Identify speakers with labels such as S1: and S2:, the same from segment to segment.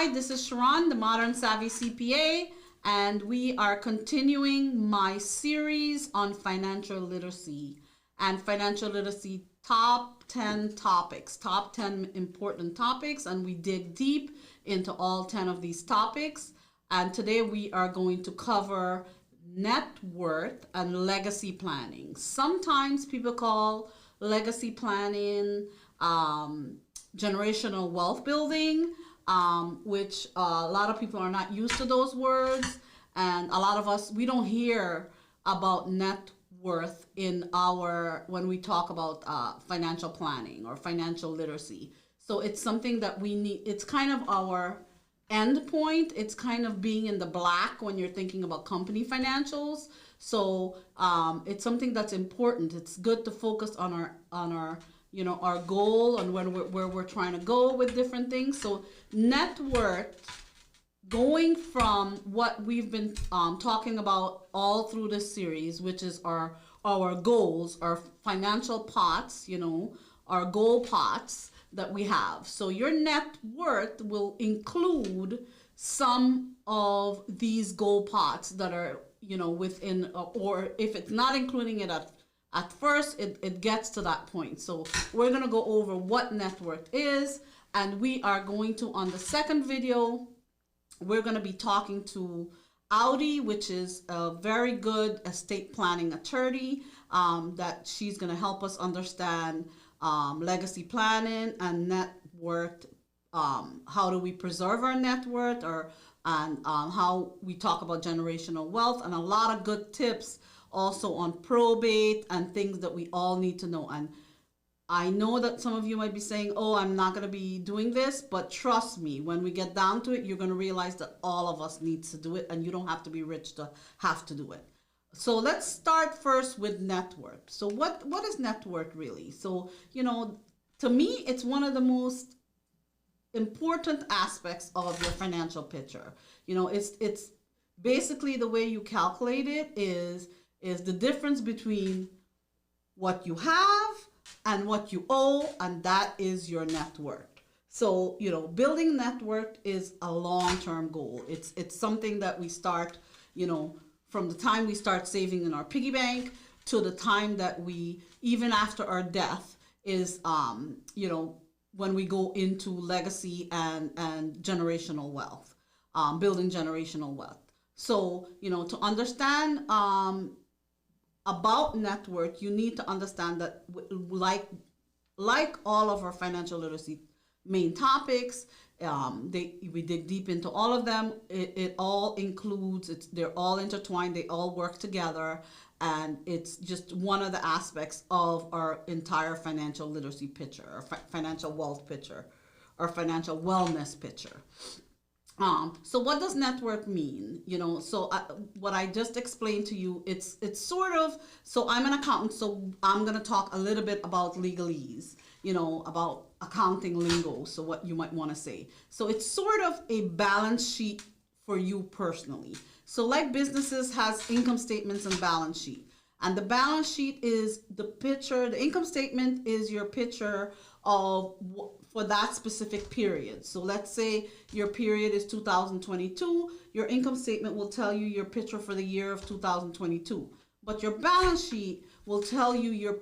S1: Hi, this is Sherron, the Modern Savvy CPA, and we are continuing my series on financial literacy and financial literacy top 10 topics, top 10 important topics, and we dig deep into all 10 of these topics. And today we are going to cover net worth and legacy planning. Sometimes people call legacy planning generational wealth building, which a lot of people are not used to those words. And a lot of us, we don't hear about net worth in when we talk about financial planning or financial literacy. So it's something that we need, it's kind of our end point. It's kind of being in the black when you're thinking about company financials. So it's something that's important. It's good to focus on our our goal and where we're trying to go with different things. So net worth, going from what we've been talking about all through this series, which is our goals, our financial pots, our goal pots that we have. So your net worth will include some of these goal pots that are within, or if it's not including it at first, it gets to that point. So we're going to go over what net worth is, and we are going to, on the second video, we're going to be talking to Audi, which is a very good estate planning attorney, that she's going to help us understand legacy planning and net worth. How do we preserve our net worth, and how we talk about generational wealth, and a lot of good tips also on probate and things that we all need to know. And I know that some of you might be saying, oh, I'm not going to be doing this, but trust me, when we get down to it, you're going to realize that all of us needs to do it, and you don't have to be rich to have to do it. So let's start first with net worth. So what is net worth really? So, to me, it's one of the most important aspects of your financial picture. It's basically the way you calculate it is the difference between what you have and what you owe, and that is your net worth. So, building net worth is a long-term goal. It's something that we start, from the time we start saving in our piggy bank to the time that we, even after our death, is, when we go into legacy and generational wealth, building generational wealth. So, to understand about net worth, you need to understand that, like all of our financial literacy main topics, we dig deep into all of them. It all includes, they're all intertwined, they all work together, and it's just one of the aspects of our entire financial literacy picture, or financial wealth picture, or financial wellness picture. So what does net worth mean? So what I just explained to you, it's sort of, so I'm an accountant, so I'm going to talk a little bit about legalese, about accounting lingo, so what you might want to say. So it's sort of a balance sheet for you personally. So like businesses has income statements and balance sheet. And the balance sheet is the picture, the income statement is your picture of for that specific period. So let's say your period is 2022, your income statement will tell you your picture for the year of 2022. But your balance sheet will tell you your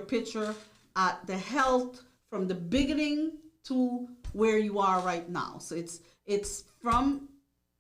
S1: picture at the health from the beginning to where you are right now. So it's from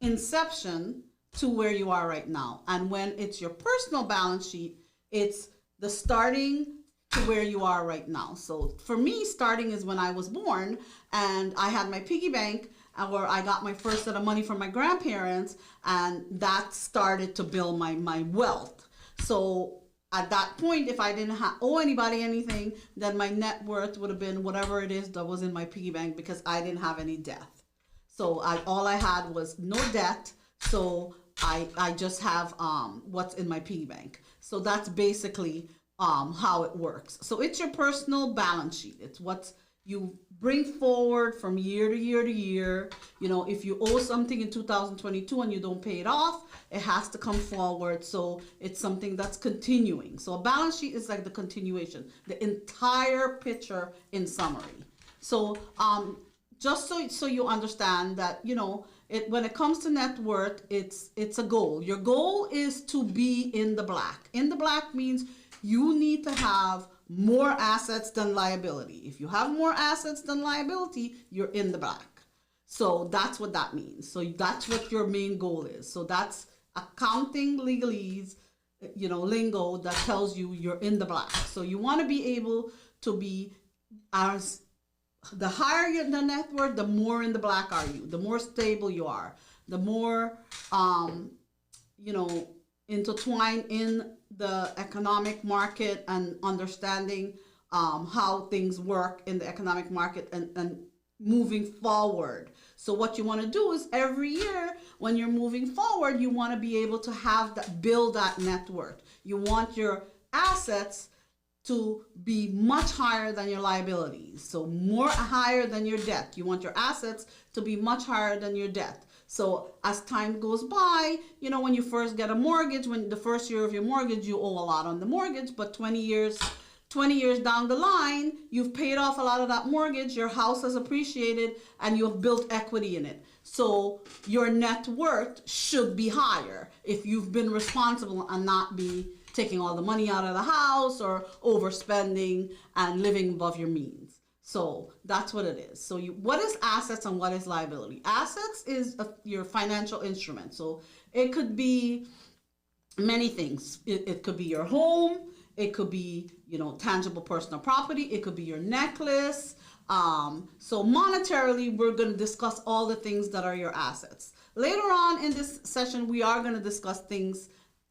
S1: inception to where you are right now. And when it's your personal balance sheet, it's the starting to where you are right now. So for me, starting is when I was born and I had my piggy bank, where I got my first set of money from my grandparents, and that started to build my wealth. So at that point, if I didn't owe anybody anything, then my net worth would have been whatever it is that was in my piggy bank, because I didn't have any debt. So all I had was no debt. So I just have what's in my piggy bank. So that's basically how it works. So it's your personal balance sheet. It's what you bring forward from year to year to year. If you owe something in 2022 and you don't pay it off, it has to come forward. So it's something that's continuing. So a balance sheet is like the continuation, the entire picture in summary. So just so you understand that, it, when it comes to net worth, it's a goal. Your goal is to be in the black. In the black means you need to have more assets than liability. If you have more assets than liability, you're in the black. So that's what that means. So that's what your main goal is. So that's accounting legalese, lingo that tells you you're in the black. So you want to be able to be, as the higher the net worth, the more in the black are you, the more stable you are, the more intertwined in the economic market and understanding how things work in the economic market, and moving forward. So what you want to do is every year when you're moving forward, you want to be able to have that, build that net worth. You want your assets to be much higher than your liabilities. So more higher than your debt. You want your assets to be much higher than your debt. So as time goes by, when you first get a mortgage, when the first year of your mortgage, you owe a lot on the mortgage, but 20 years down the line, you've paid off a lot of that mortgage, your house has appreciated, and you've built equity in it. So your net worth should be higher if you've been responsible and not be taking all the money out of the house or overspending and living above your means. So that's what it is. So what is assets and what is liability? Assets is your financial instrument. So it could be many things. It could be your home. It could be, tangible personal property. It could be your necklace. So monetarily, we're going to discuss all the things that are your assets. Later on in this session, we are going to discuss things,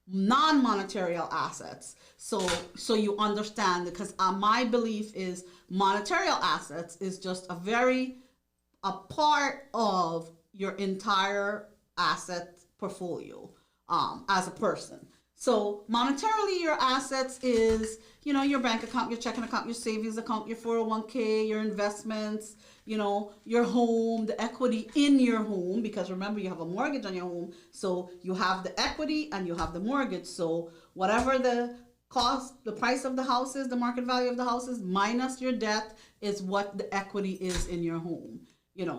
S1: non-monetary assets. So you understand, because my belief is monetary assets is just a part of your entire asset portfolio as a person. So monetarily, your assets is, your bank account, your checking account, your savings account, your 401k, your investments, your home, the equity in your home, because remember, you have a mortgage on your home. So you have the equity and you have the mortgage. So whatever the cost, the price of the house is, the market value of the house is, minus your debt is what the equity is in your home.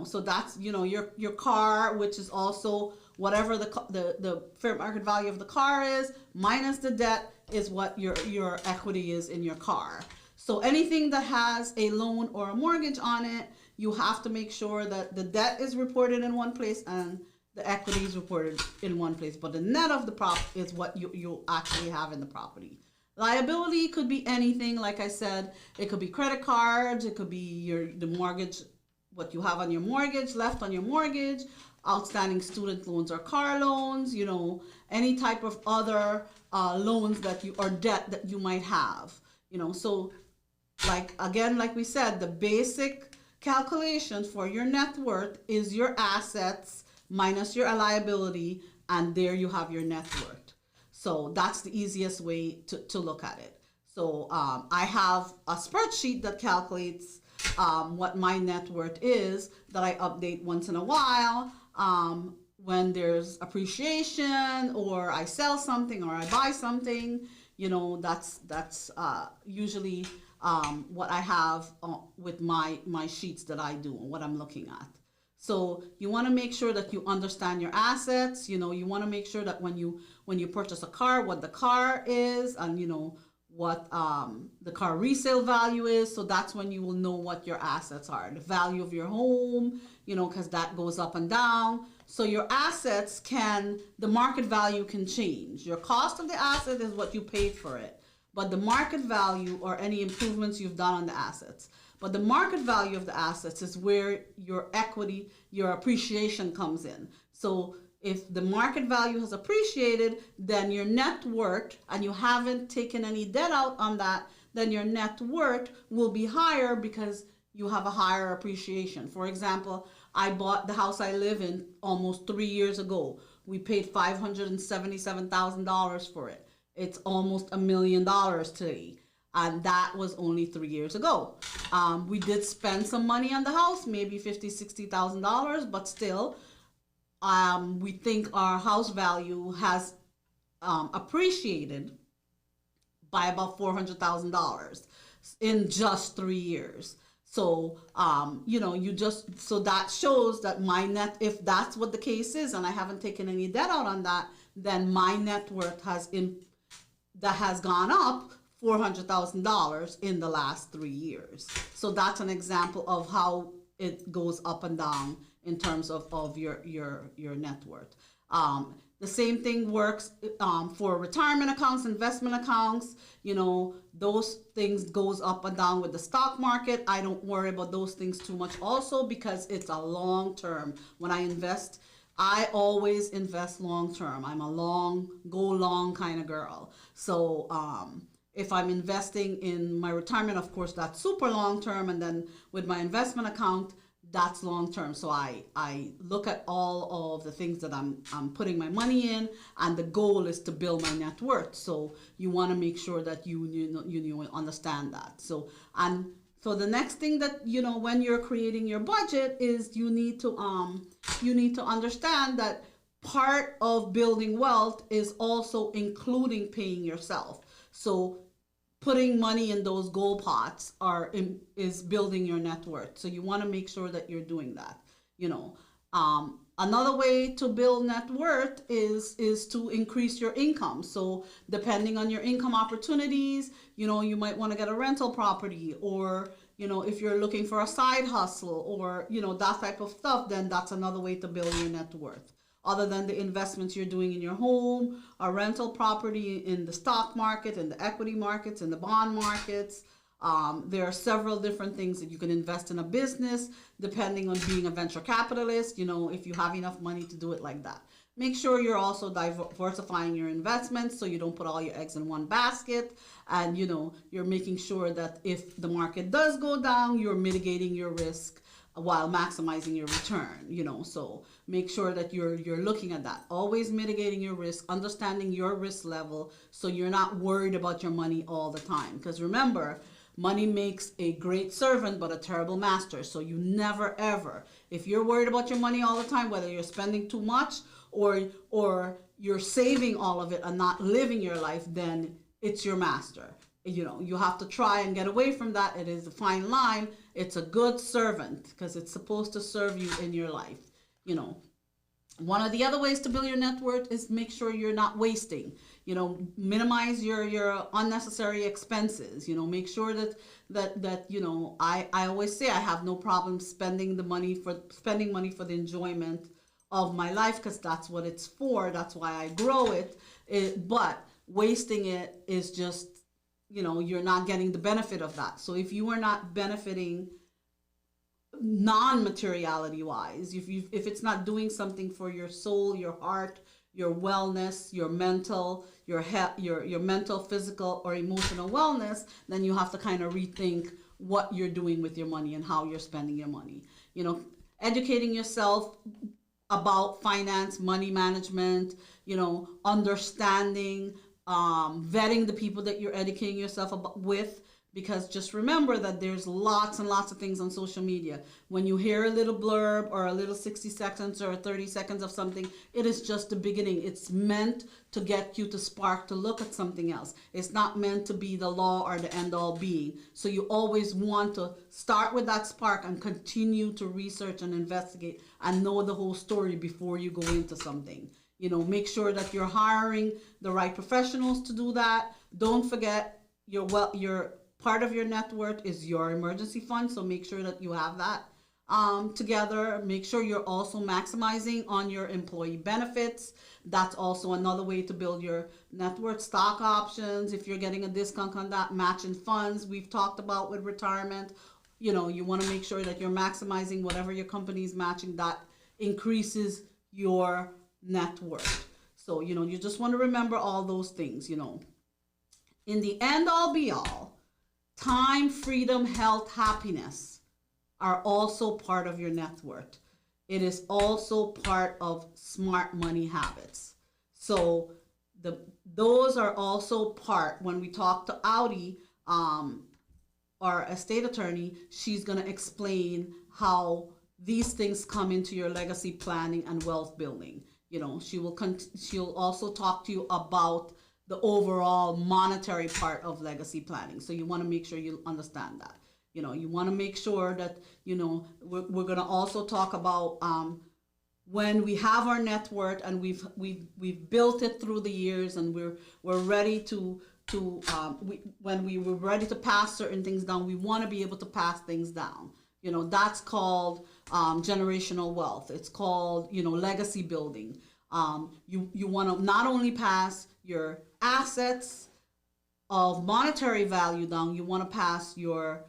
S1: So that's, your car, which is also whatever the fair market value of the car is, minus the debt is what your equity is in your car. So anything that has a loan or a mortgage on it, you have to make sure that the debt is reported in one place and the equity is reported in one place. But the net of the prop is what you actually have in the property. Liability could be anything, like I said. It could be credit cards, it could be the mortgage, what you have on your mortgage, left on your mortgage, outstanding student loans or car loans, any type of other loans or debt that you might have, So like we said, the basic calculation for your net worth is your assets minus your liability, and there you have your net worth. So that's the easiest way to look at it. So I have a spreadsheet that calculates what my net worth is, that I update once in a while when there's appreciation, or I sell something, or I buy something. That's usually what I have with my sheets that I do and what I'm looking at. So you want to make sure that you understand your assets. You want to make sure that when you purchase a car, what the car is, and what the car resale value is. So that's when you will know what your assets are. The value of your home, because that goes up and down. So your assets the market value can change. Your cost of the asset is what you paid for it, but the market value, or any improvements you've done on the assets. But the market value of the assets is where your equity, your appreciation comes in. So if the market value has appreciated, then your net worth, and you haven't taken any debt out on that, then your net worth will be higher because you have a higher appreciation. For example, I bought the house I live in almost 3 years ago. We paid $577,000 for it. It's almost $1 million today. And that was only 3 years ago. We did spend some money on the house, maybe $50,000, $60,000, but still, we think our house value has appreciated by about $400,000 in just 3 years. So, you just, so that shows that my net, if that's what the case is, and I haven't taken any debt out on that, then my net worth that has gone up $400,000 in the last 3 years. So that's an example of how it goes up and down in terms of your net worth. The same thing works for retirement accounts, investment accounts. Those things goes up and down with the stock market. I don't worry about those things too much also, because it's a long term. When I invest, I always invest long term. I'm a go long kind of girl. So if I'm investing in my retirement, of course, that's super long term. And then with my investment account, that's long term. So I look at all of the things that I'm putting my money in, and the goal is to build my net worth. So you want to make sure that you understand that. So the next thing that when you're creating your budget is you need to understand that part of building wealth is also including paying yourself. So putting money in those goal pots is building your net worth. So you want to make sure that you're doing that. Another way to build net worth is to increase your income. So depending on your income opportunities, you might want to get a rental property, or if you're looking for a side hustle, or that type of stuff, then that's another way to build your net worth. Other than the investments you're doing in your home, a rental property, in the stock market, in the equity markets, in the bond markets. There are several different things that you can invest in a business, depending on being a venture capitalist, if you have enough money to do it like that. Make sure you're also diversifying your investments, so you don't put all your eggs in one basket, and you're making sure that if the market does go down, you're mitigating your risk while maximizing your return. So make sure that you're looking at that, always mitigating your risk, understanding your risk level, so you're not worried about your money all the time. Because remember, money makes a great servant but a terrible master. So you never ever, if you're worried about your money all the time, whether you're spending too much or you're saving all of it and not living your life, then it's your master. You have to try and get away from that. It is a fine line. It's a good servant, because it's supposed to serve you in your life. One of the other ways to build your net worth is make sure you're not wasting. Minimize your unnecessary expenses. Make sure that I always say I have no problem spending money for the enjoyment of my life, because that's what it's for. That's why I grow it. But wasting it is just, you're not getting the benefit of that. So if you are not benefiting non-materiality wise, if it's not doing something for your soul, your heart, your wellness, your mental, your mental, physical, or emotional wellness, then you have to kind of rethink what you're doing with your money and how you're spending your money. Educating yourself about finance, money management, understanding, vetting the people that you're educating yourself with, because just remember that there's lots and lots of things on social media. When you hear a little blurb or a little 60 seconds or 30 seconds of something, it is just the beginning. It's meant to get you to spark to look at something else. It's not meant to be the law or the end all being. So you always want to start with that spark and continue to research and investigate and know the whole story before you go into something. Make sure that you're hiring the right professionals to do that. Don't forget your part of your net worth is your emergency fund. So make sure that you have that together. Make sure you're also maximizing on your employee benefits. That's also another way to build your net worth. Stock options, if you're getting a discount on that, matching funds we've talked about with retirement. You want to make sure that you're maximizing whatever your company is matching. That increases your net worth. So, you just want to remember all those things. In the end all be all, time, freedom, health, happiness are also part of your net worth. It is also part of smart money habits. So those are also part, when we talk to Audi, our estate attorney, she's going to explain how these things come into your legacy planning and wealth building. She'll also talk to you about the overall monetary part of legacy planning. So you want to make sure you understand that. You know, you want to make sure that, you know, we're going to also talk about when we have our net worth and we've built it through the years, and we're ready when we were ready to pass certain things down, we want to be able to pass things down. You know, that's called generational wealth. It's called, you know, legacy building. You want to not only pass your assets of monetary value down, you want to pass your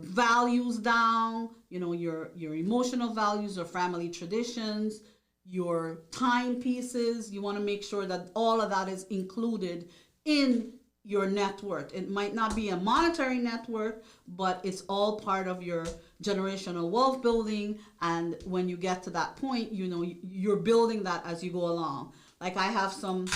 S1: values down, you know, your emotional values or family traditions, your timepieces. You want to make sure that all of that is included in your net worth. It might not be a monetary net worth, but it's all part of your generational wealth building. And when you get to that point, you know, you're building that as you go along. Like I have some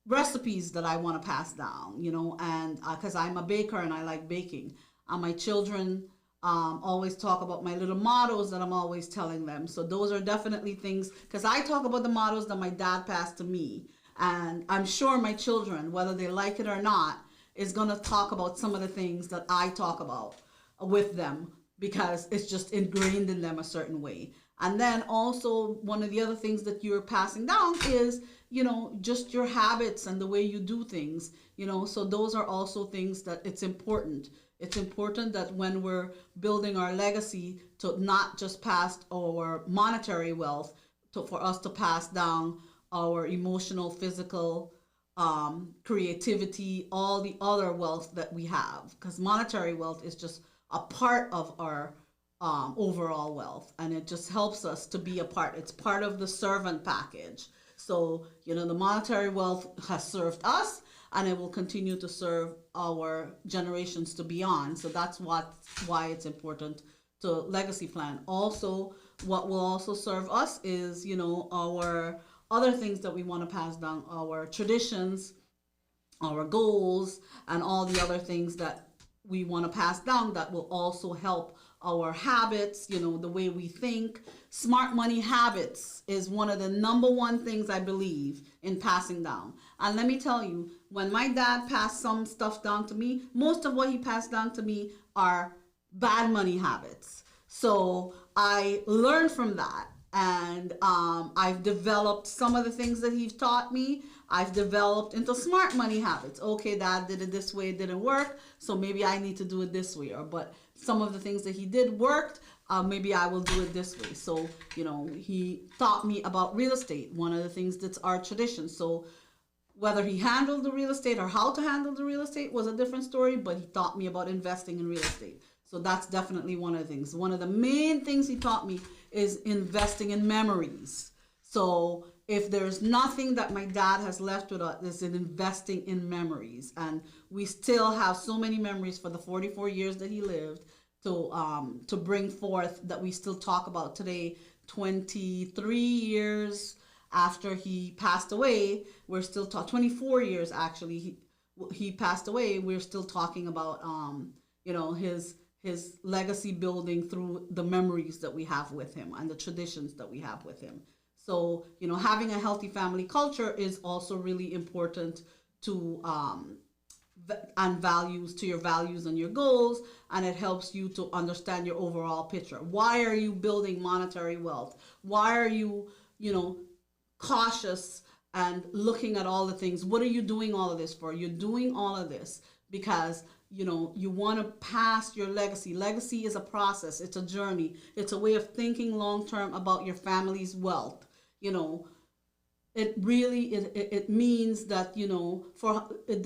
S1: recipes that I want to pass down, you know, and because I'm a baker and I like baking. My children always talk about my little mottos that I'm always telling them. So those are definitely things, because I talk about the mottos that my dad passed to me. And I'm sure my children, whether they like it or not, is going to talk about some of the things that I talk about with them, because it's just ingrained in them a certain way. And then also one of the other things that you're passing down is, you know, just your habits and the way you do things, you know. So those are also things that it's important. It's important that when we're building our legacy, to not just pass our monetary wealth, for us to pass down our emotional, physical, creativity, all the other wealth that we have. Because monetary wealth is just a part of our overall wealth, and it just helps us to be a part. It's part of the servant package. So, you know, the monetary wealth has served us, and it will continue to serve our generations to beyond. So that's why it's important to legacy plan. Also, what will also serve us is, you know, our other things that we want to pass down, our traditions, our goals, and all the other things that we want to pass down that will also help our habits, you know, the way we think. Smart money habits is one of the number one things I believe in passing down. And let me tell you, when my dad passed some stuff down to me, most of what he passed down to me are bad money habits. So I learned from that. And I've developed some of the things that he's taught me. I've developed into smart money habits. Okay, Dad did it this way, it didn't work, so maybe I need to do it this way. But some of the things that he did worked, maybe I will do it this way. So, you know, he taught me about real estate, one of the things that's our tradition. So whether he handled the real estate or how to handle the real estate was a different story, but he taught me about investing in real estate. So that's definitely one of the things. One of the main things he taught me is investing in memories. So if there's nothing that my dad has left with us, is in investing in memories. And we still have so many memories for the 44 years that he lived to bring forth, that we still talk about today, 23 years after he passed away. We're still talking, 24 years actually, he passed away. We're still talking about, you know, his legacy building through the memories that we have with him and the traditions that we have with him. So, you know, having a healthy family culture is also really important to and values, to your values and your goals, and it helps you to understand your overall picture. Why are you building monetary wealth? Why are you, you know, cautious and looking at all the things? What are you doing all of this for? You're doing all of this because, you know, you want to pass your legacy. Legacy is a process. It's a journey. It's a way of thinking long term about your family's wealth. You know, it really it means that, you know, it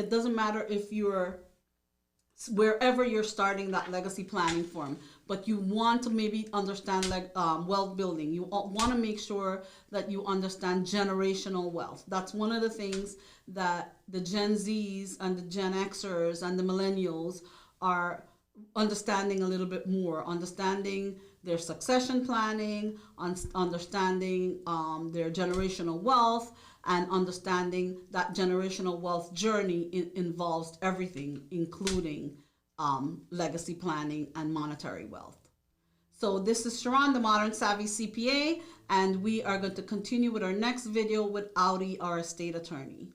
S1: doesn't matter if you're wherever you're starting that legacy planning from, but you want to maybe understand wealth building. You want to make sure that you understand generational wealth. That's one of the things that the Gen Zs and the Gen Xers and the millennials are understanding a little bit more, understanding their succession planning, understanding their generational wealth, and understanding that generational wealth journey involves everything, including legacy planning and monetary wealth. So this is Sherron, the Modern Savvy CPA, and we are going to continue with our next video with Audi, our estate attorney.